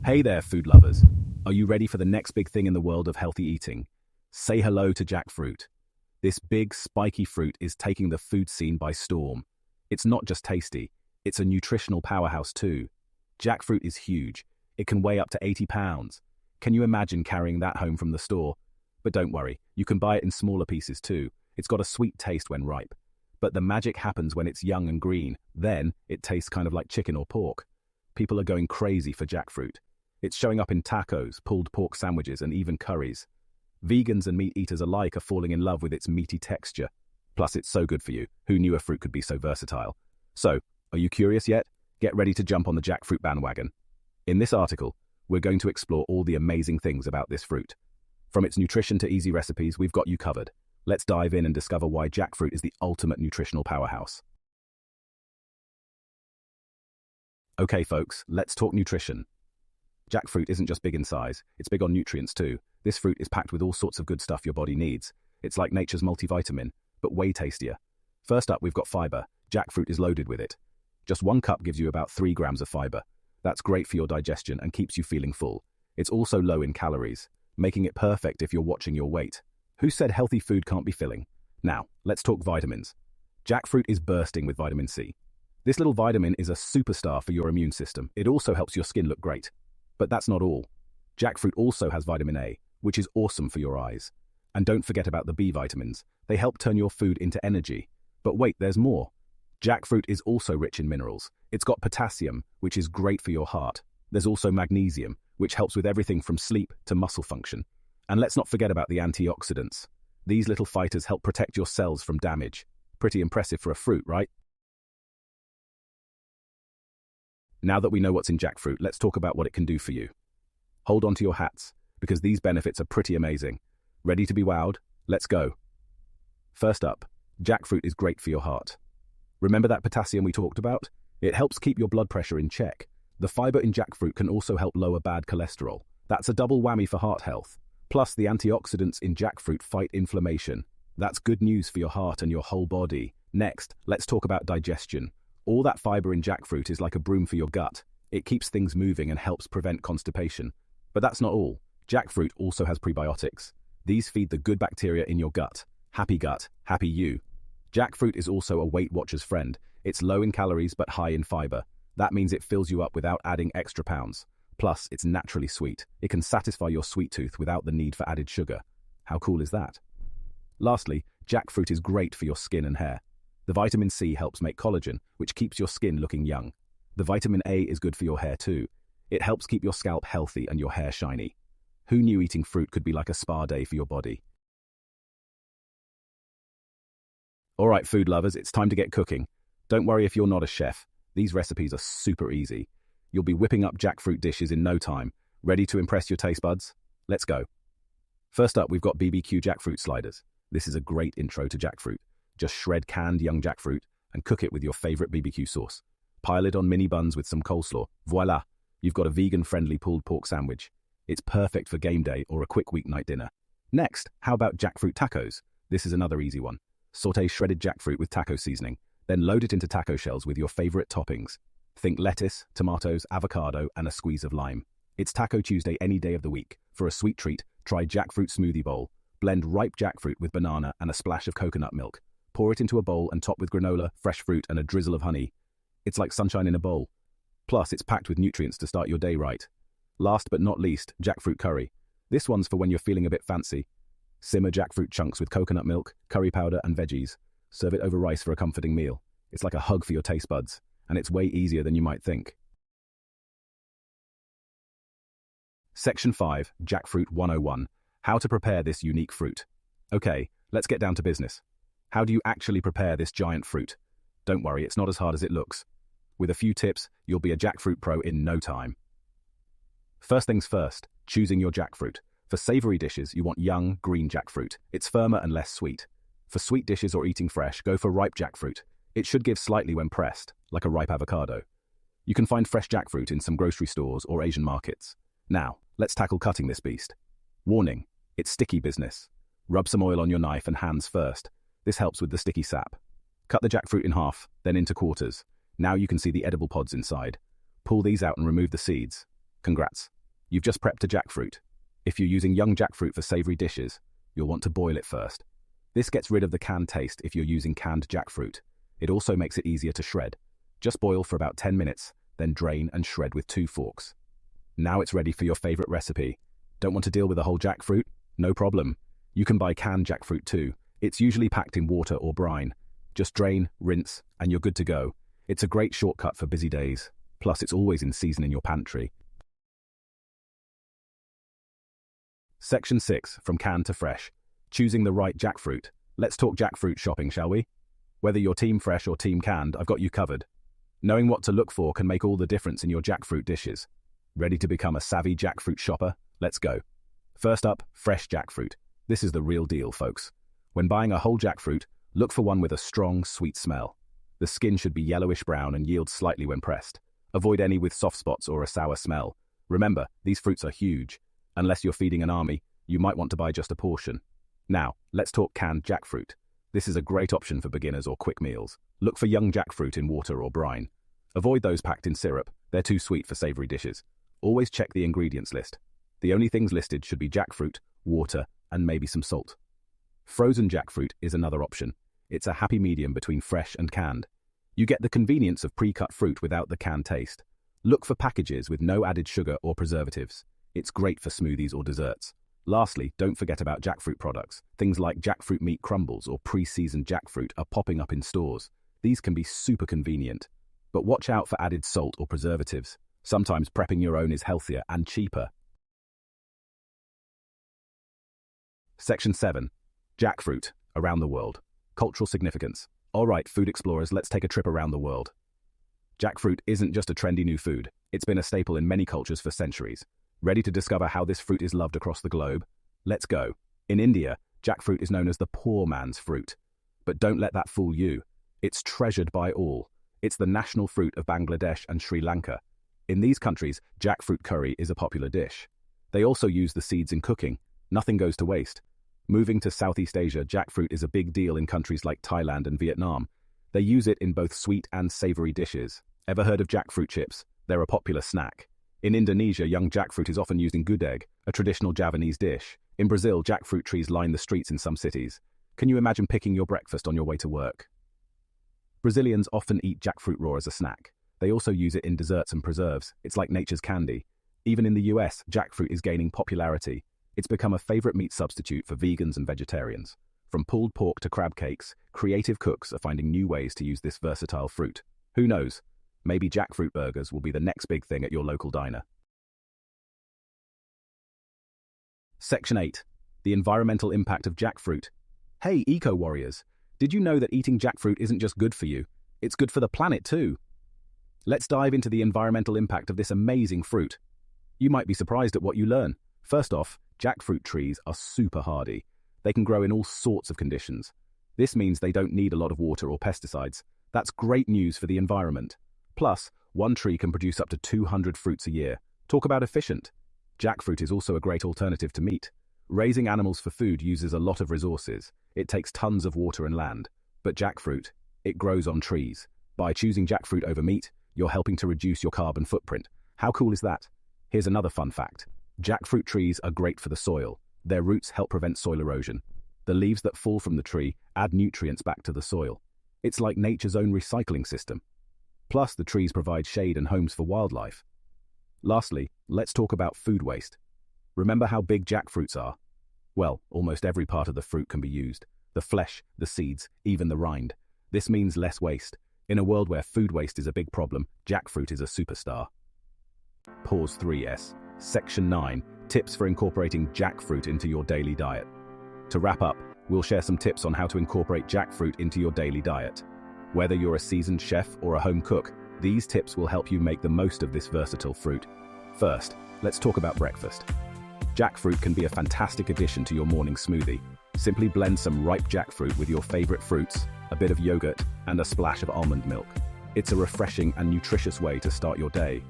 Hey there, food lovers. Are you ready for the next big thing in the world of healthy eating? Say hello to jackfruit. This big, spiky fruit is taking the food scene by storm. It's not just tasty, it's a nutritional powerhouse too. Jackfruit is huge. It can weigh up to 80 pounds. Can you imagine carrying that home from the store? But don't worry, you can buy it in smaller pieces too. It's got a sweet taste when ripe. But the magic happens when it's young and green. Then, it tastes kind of like chicken or pork. People are going crazy for jackfruit. It's showing up in tacos, pulled pork sandwiches, and even curries. Vegans and meat eaters alike are falling in love with its meaty texture. Plus, it's so good for you. Who knew a fruit could be so versatile? So, are you curious yet? Get ready to jump on the jackfruit bandwagon. In this article, we're going to explore all the amazing things about this fruit. From its nutrition to easy recipes, we've got you covered. Let's dive in and discover why jackfruit is the ultimate nutritional powerhouse. Okay, folks, let's talk nutrition. Jackfruit isn't just big in size, it's big on nutrients too. This fruit is packed with all sorts of good stuff your body needs. It's like nature's multivitamin, but way tastier. First up, we've got fiber. Jackfruit is loaded with it. Just 1 cup gives you about 3 grams of fiber. That's great for your digestion and keeps you feeling full. It's also low in calories, making it perfect if you're watching your weight. Who said healthy food can't be filling? Now, let's talk vitamins. Jackfruit is bursting with vitamin C. This little vitamin is a superstar for your immune system. It also helps your skin look great. But that's not all. Jackfruit also has vitamin A, which is awesome for your eyes. And don't forget about the B vitamins. They help turn your food into energy. But wait, there's more. Jackfruit is also rich in minerals. It's got potassium, which is great for your heart. There's also magnesium, which helps with everything from sleep to muscle function. And let's not forget about the antioxidants. These little fighters help protect your cells from damage. Pretty impressive for a fruit, right? Now that we know what's in jackfruit, let's talk about what it can do for you. Hold on to your hats, because these benefits are pretty amazing. Ready to be wowed? Let's go. First up, jackfruit is great for your heart. Remember that potassium we talked about? It helps keep your blood pressure in check. The fiber in jackfruit can also help lower bad cholesterol. That's a double whammy for heart health. Plus, the antioxidants in jackfruit fight inflammation. That's good news for your heart and your whole body. Next, let's talk about digestion. All that fiber in jackfruit is like a broom for your gut. It keeps things moving and helps prevent constipation. But that's not all. Jackfruit also has prebiotics. These feed the good bacteria in your gut. Happy gut, happy you. Jackfruit is also a Weight Watcher's friend. It's low in calories but high in fiber. That means it fills you up without adding extra pounds. Plus, it's naturally sweet. It can satisfy your sweet tooth without the need for added sugar. How cool is that? Lastly, jackfruit is great for your skin and hair. The vitamin C helps make collagen, which keeps your skin looking young. The vitamin A is good for your hair too. It helps keep your scalp healthy and your hair shiny. Who knew eating fruit could be like a spa day for your body? Alright, food lovers, it's time to get cooking. Don't worry if you're not a chef. These recipes are super easy. You'll be whipping up jackfruit dishes in no time. Ready to impress your taste buds? Let's go. First up, we've got BBQ jackfruit sliders. This is a great intro to jackfruit. Just shred canned young jackfruit and cook it with your favorite BBQ sauce. Pile it on mini buns with some coleslaw. Voila! You've got a vegan-friendly pulled pork sandwich. It's perfect for game day or a quick weeknight dinner. Next, how about jackfruit tacos? This is another easy one. Saute shredded jackfruit with taco seasoning, then load it into taco shells with your favorite toppings. Think lettuce, tomatoes, avocado, and a squeeze of lime. It's Taco Tuesday any day of the week. For a sweet treat, try jackfruit smoothie bowl. Blend ripe jackfruit with banana and a splash of coconut milk. Pour it into a bowl and top with granola, fresh fruit, and a drizzle of honey. It's like sunshine in a bowl. Plus, it's packed with nutrients to start your day right. Last but not least, jackfruit curry. This one's for when you're feeling a bit fancy. Simmer jackfruit chunks with coconut milk, curry powder, and veggies. Serve it over rice for a comforting meal. It's like a hug for your taste buds, and it's way easier than you might think. Section 5, Jackfruit 101. How to prepare this unique fruit. Okay, let's get down to business. How do you actually prepare this giant fruit? Don't worry, it's not as hard as it looks. With a few tips, you'll be a jackfruit pro in no time. First things first, choosing your jackfruit. For savory dishes, you want young, green jackfruit. It's firmer and less sweet. For sweet dishes or eating fresh, go for ripe jackfruit. It should give slightly when pressed, like a ripe avocado. You can find fresh jackfruit in some grocery stores or Asian markets. Now, let's tackle cutting this beast. Warning, it's sticky business. Rub some oil on your knife and hands first. This helps with the sticky sap. Cut the jackfruit in half, then into quarters. Now you can see the edible pods inside. Pull these out and remove the seeds. Congrats. You've just prepped a jackfruit. If you're using young jackfruit for savory dishes, you'll want to boil it first. This gets rid of the canned taste if you're using canned jackfruit. It also makes it easier to shred. Just boil for about 10 minutes, then drain and shred with 2 forks. Now it's ready for your favorite recipe. Don't want to deal with a whole jackfruit? No problem. You can buy canned jackfruit too. It's usually packed in water or brine. Just drain, rinse, and you're good to go. It's a great shortcut for busy days. Plus, it's always in season in your pantry. Section 6, from canned to fresh. Choosing the right jackfruit. Let's talk jackfruit shopping, shall we? Whether you're team fresh or team canned, I've got you covered. Knowing what to look for can make all the difference in your jackfruit dishes. Ready to become a savvy jackfruit shopper? Let's go. First up, fresh jackfruit. This is the real deal, folks. When buying a whole jackfruit, look for one with a strong, sweet smell. The skin should be yellowish-brown and yield slightly when pressed. Avoid any with soft spots or a sour smell. Remember, these fruits are huge. Unless you're feeding an army, you might want to buy just a portion. Now, let's talk canned jackfruit. This is a great option for beginners or quick meals. Look for young jackfruit in water or brine. Avoid those packed in syrup. They're too sweet for savory dishes. Always check the ingredients list. The only things listed should be jackfruit, water, and maybe some salt. Frozen jackfruit is another option. It's a happy medium between fresh and canned. You get the convenience of pre-cut fruit without the canned taste. Look for packages with no added sugar or preservatives. It's great for smoothies or desserts. Lastly, don't forget about jackfruit products. Things like jackfruit meat crumbles or pre-seasoned jackfruit are popping up in stores. These can be super convenient. But watch out for added salt or preservatives. Sometimes prepping your own is healthier and cheaper. Section 7. Jackfruit, around the world. Cultural significance. Alright, food explorers, let's take a trip around the world. Jackfruit isn't just a trendy new food. It's been a staple in many cultures for centuries. Ready to discover how this fruit is loved across the globe? Let's go. In India, jackfruit is known as the poor man's fruit. But don't let that fool you. It's treasured by all. It's the national fruit of Bangladesh and Sri Lanka. In these countries, jackfruit curry is a popular dish. They also use the seeds in cooking. Nothing goes to waste. Moving to Southeast Asia, jackfruit is a big deal in countries like Thailand and Vietnam. They use it in both sweet and savory dishes. Ever heard of jackfruit chips? They're a popular snack. In Indonesia, young jackfruit is often used in gudeg, a traditional Javanese dish. In Brazil, jackfruit trees line the streets in some cities. Can you imagine picking your breakfast on your way to work? Brazilians often eat jackfruit raw as a snack. They also use it in desserts and preserves. It's like nature's candy. Even in the US, jackfruit is gaining popularity. It's become a favorite meat substitute for vegans and vegetarians. From pulled pork to crab cakes, creative cooks are finding new ways to use this versatile fruit. Who knows? Maybe jackfruit burgers will be the next big thing at your local diner. Section 8. The environmental impact of jackfruit. Hey, eco-warriors! Did you know that eating jackfruit isn't just good for you? It's good for the planet too. Let's dive into the environmental impact of this amazing fruit. You might be surprised at what you learn. First off, jackfruit trees are super hardy. They can grow in all sorts of conditions. This means they don't need a lot of water or pesticides. That's great news for the environment. Plus, one tree can produce up to 200 fruits a year. Talk about efficient. Jackfruit is also a great alternative to meat. Raising animals for food uses a lot of resources. It takes tons of water and land. But jackfruit, it grows on trees. By choosing jackfruit over meat, you're helping to reduce your carbon footprint. How cool is that? Here's another fun fact. Jackfruit trees are great for the soil. Their roots help prevent soil erosion. The leaves that fall from the tree add nutrients back to the soil. It's like nature's own recycling system. Plus, the trees provide shade and homes for wildlife. Lastly, let's talk about food waste. Remember how big jackfruits are? Well, almost every part of the fruit can be used. The flesh, the seeds, even the rind. This means less waste. In a world where food waste is a big problem, jackfruit is a superstar. Pause 3S. Section 9. Tips for incorporating jackfruit into your daily diet. To wrap up, we'll share some tips on how to incorporate jackfruit into your daily diet. Whether you're a seasoned chef or a home cook, these tips will help you make the most of this versatile fruit. First, let's talk about breakfast. Jackfruit can be a fantastic addition to your morning smoothie. Simply blend some ripe jackfruit with your favorite fruits, a bit of yogurt, and a splash of almond milk. It's a refreshing and nutritious way to start your day.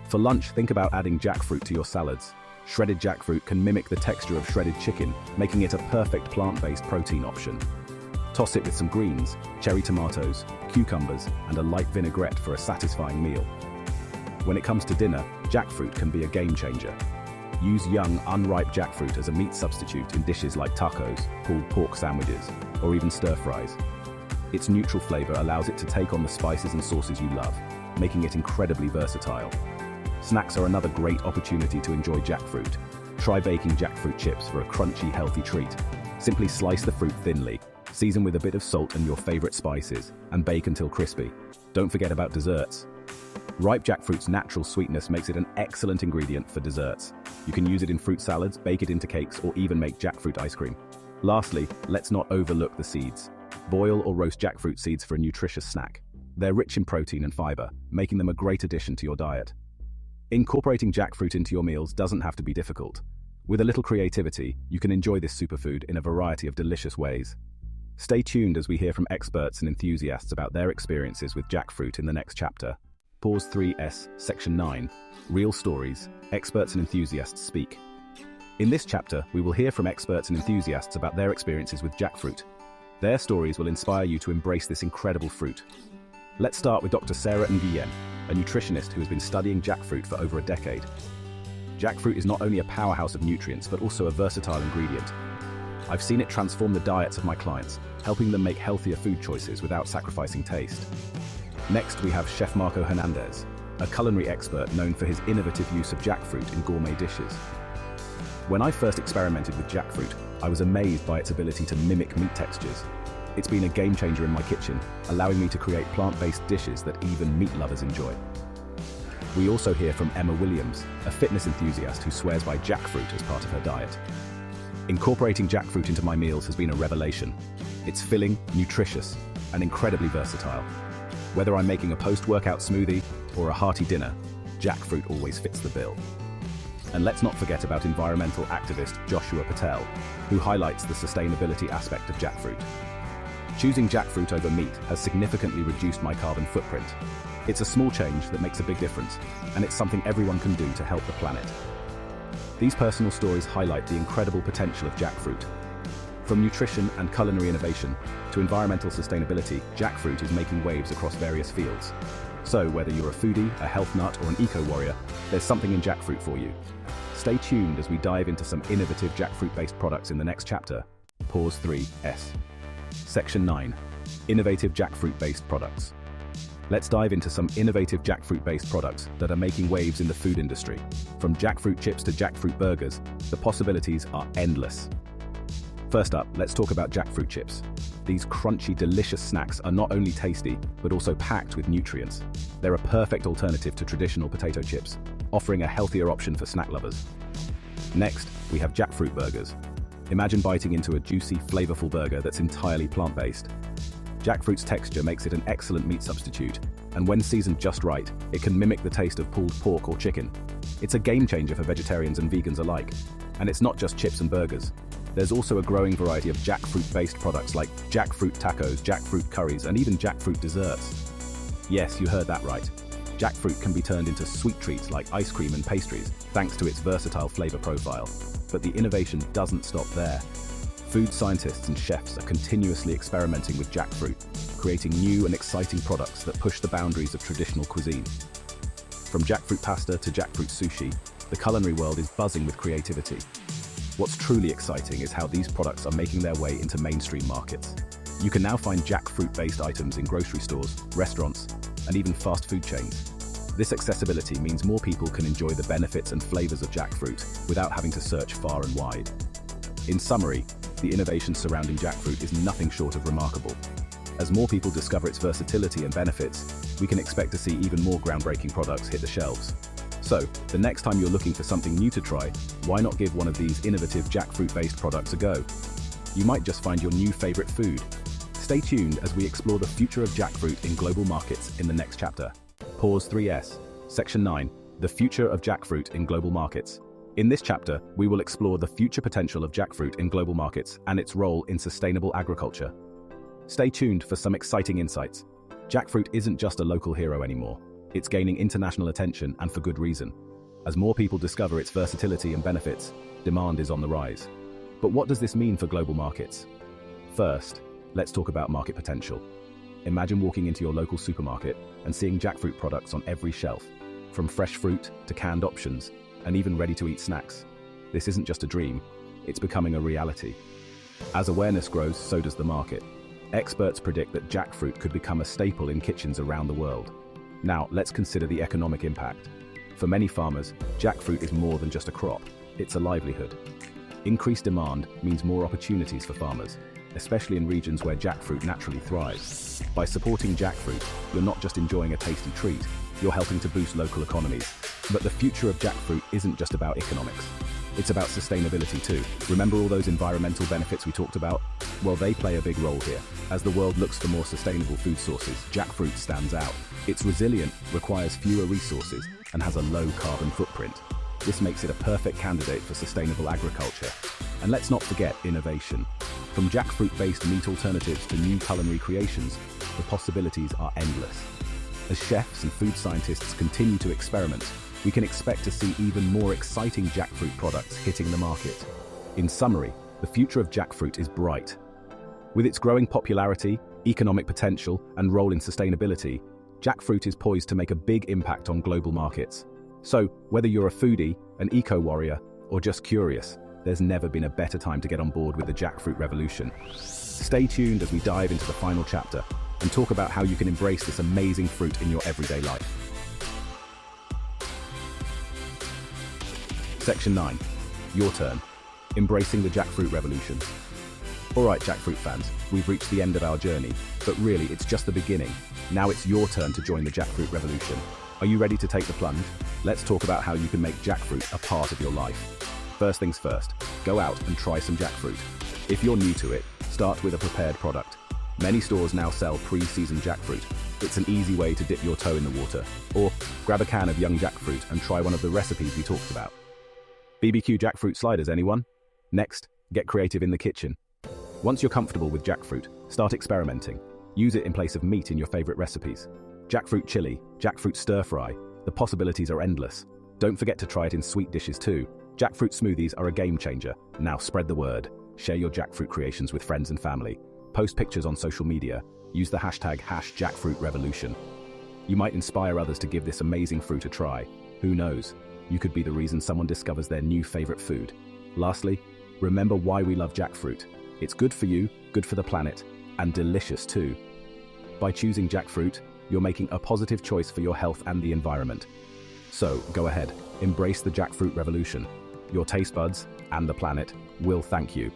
For lunch, think about adding jackfruit to your salads. Shredded jackfruit can mimic the texture of shredded chicken, making it a perfect plant-based protein option. Toss it with some greens, cherry tomatoes, cucumbers, and a light vinaigrette for a satisfying meal. When it comes to dinner, jackfruit can be a game changer. Use young, unripe jackfruit as a meat substitute in dishes like tacos, pulled pork sandwiches, or even stir-fries. Its neutral flavor allows it to take on the spices and sauces you love, making it incredibly versatile. Snacks are another great opportunity to enjoy jackfruit. Try baking jackfruit chips for a crunchy, healthy treat. Simply slice the fruit thinly, season with a bit of salt and your favorite spices, and bake until crispy. Don't forget about desserts. Ripe jackfruit's natural sweetness makes it an excellent ingredient for desserts. You can use it in fruit salads, bake it into cakes, or even make jackfruit ice cream. Lastly, let's not overlook the seeds. Boil or roast jackfruit seeds for a nutritious snack. They're rich in protein and fiber, making them a great addition to your diet. Incorporating jackfruit into your meals doesn't have to be difficult. With a little creativity, you can enjoy this superfood in a variety of delicious ways. Stay tuned as we hear from experts and enthusiasts about their experiences with jackfruit in the next chapter. Pause 3S, Section 9. Real Stories, Experts and Enthusiasts Speak. In this chapter, we will hear from experts and enthusiasts about their experiences with jackfruit. Their stories will inspire you to embrace this incredible fruit. Let's start with Dr. Sarah Nguyen, a nutritionist who has been studying jackfruit for over a decade. Jackfruit is not only a powerhouse of nutrients, but also a versatile ingredient. I've seen it transform the diets of my clients, helping them make healthier food choices without sacrificing taste. Next, we have Chef Marco Hernandez, a culinary expert known for his innovative use of jackfruit in gourmet dishes. When I first experimented with jackfruit, I was amazed by its ability to mimic meat textures. It's been a game changer in my kitchen, allowing me to create plant-based dishes that even meat lovers enjoy. We also hear from Emma Williams, a fitness enthusiast who swears by jackfruit as part of her diet. Incorporating jackfruit into my meals has been a revelation. It's filling, nutritious, and incredibly versatile. Whether I'm making a post-workout smoothie or a hearty dinner, jackfruit always fits the bill. And let's not forget about environmental activist Joshua Patel, who highlights the sustainability aspect of jackfruit. Choosing jackfruit over meat has significantly reduced my carbon footprint. It's a small change that makes a big difference, and it's something everyone can do to help the planet. These personal stories highlight the incredible potential of jackfruit. From nutrition and culinary innovation to environmental sustainability, jackfruit is making waves across various fields. So, whether you're a foodie, a health nut, or an eco-warrior, there's something in jackfruit for you. Stay tuned as we dive into some innovative jackfruit-based products in the next chapter. Pause 3S. Section 9. Innovative jackfruit-based products. Let's dive into some innovative jackfruit-based products that are making waves in the food industry. From jackfruit chips to jackfruit burgers, the possibilities are endless. First up, let's talk about jackfruit chips. These crunchy, delicious snacks are not only tasty, but also packed with nutrients. They're a perfect alternative to traditional potato chips, offering a healthier option for snack lovers. Next, we have jackfruit burgers. Imagine biting into a juicy, flavorful burger that's entirely plant-based. Jackfruit's texture makes it an excellent meat substitute, and when seasoned just right, it can mimic the taste of pulled pork or chicken. It's a game changer for vegetarians and vegans alike. And it's not just chips and burgers. There's also a growing variety of jackfruit-based products like jackfruit tacos, jackfruit curries, and even jackfruit desserts. Yes, you heard that right. Jackfruit can be turned into sweet treats like ice cream and pastries, thanks to its versatile flavor profile. But the innovation doesn't stop there. Food scientists and chefs are continuously experimenting with jackfruit, creating new and exciting products that push the boundaries of traditional cuisine. From jackfruit pasta to jackfruit sushi, the culinary world is buzzing with creativity. What's truly exciting is how these products are making their way into mainstream markets. You can now find jackfruit-based items in grocery stores, restaurants, and even fast food chains. This accessibility means more people can enjoy the benefits and flavors of jackfruit without having to search far and wide. In summary, the innovation surrounding jackfruit is nothing short of remarkable. As more people discover its versatility and benefits, we can expect to see even more groundbreaking products hit the shelves. So, the next time you're looking for something new to try, why not give one of these innovative jackfruit-based products a go? You might just find your new favorite food. Stay tuned as we explore the future of jackfruit in global markets in the next chapter. Pause 3S. Section 9. The future of jackfruit in global markets. In this chapter, we will explore the future potential of jackfruit in global markets and its role in sustainable agriculture. Stay tuned for some exciting insights. Jackfruit isn't just a local hero anymore. It's gaining international attention, and for good reason. As more people discover its versatility and benefits, demand is on the rise. But what does this mean for global markets? First, let's talk about market potential. Imagine walking into your local supermarket and seeing jackfruit products on every shelf. from fresh fruit to canned options, and even ready-to-eat snacks. This isn't just a dream, it's becoming a reality. As awareness grows, so does the market. Experts predict that jackfruit could become a staple in kitchens around the world. Now, let's consider the economic impact. For many farmers, jackfruit is more than just a crop, it's a livelihood. Increased demand means more opportunities for farmers, especially in regions where jackfruit naturally thrives. By supporting jackfruit, you're not just enjoying a tasty treat, you're helping to boost local economies. But the future of jackfruit isn't just about economics. It's about sustainability too. Remember all those environmental benefits we talked about? Well, they play a big role here. As the world looks for more sustainable food sources, jackfruit stands out. It's resilient, requires fewer resources, and has a low carbon footprint. This makes it a perfect candidate for sustainable agriculture. And let's not forget innovation. From jackfruit-based meat alternatives to new culinary creations, the possibilities are endless. As chefs and food scientists continue to experiment, we can expect to see even more exciting jackfruit products hitting the market. In summary, the future of jackfruit is bright. With its growing popularity, economic potential, and role in sustainability, jackfruit is poised to make a big impact on global markets. So, whether you're a foodie, an eco-warrior, or just curious, there's never been a better time to get on board with the jackfruit revolution. Stay tuned as we dive into the final chapter and talk about how you can embrace this amazing fruit in your everyday life. Section 9. Your turn. Embracing the jackfruit revolution. Alright jackfruit fans, we've reached the end of our journey, but really it's just the beginning. Now it's your turn to join the jackfruit revolution. Are you ready to take the plunge? Let's talk about how you can make jackfruit a part of your life. First things first, go out and try some jackfruit. If you're new to it, start with a prepared product. Many stores now sell pre-seasoned jackfruit. It's an easy way to dip your toe in the water. Or grab a can of young jackfruit and try one of the recipes we talked about. BBQ jackfruit sliders, anyone? Next, get creative in the kitchen. Once you're comfortable with jackfruit, start experimenting. Use it in place of meat in your favorite recipes. Jackfruit chili, jackfruit stir-fry, the possibilities are endless. Don't forget to try it in sweet dishes too. Jackfruit smoothies are a game changer. Now spread the word. Share your jackfruit creations with friends and family. Post pictures on social media. Use the hashtag #JackfruitRevolution. You might inspire others to give this amazing fruit a try. Who knows? You could be the reason someone discovers their new favorite food. Lastly, remember why we love jackfruit. It's good for you, good for the planet, and delicious too. By choosing jackfruit, you're making a positive choice for your health and the environment. So, go ahead, embrace the jackfruit revolution. Your taste buds, and the planet, will thank you.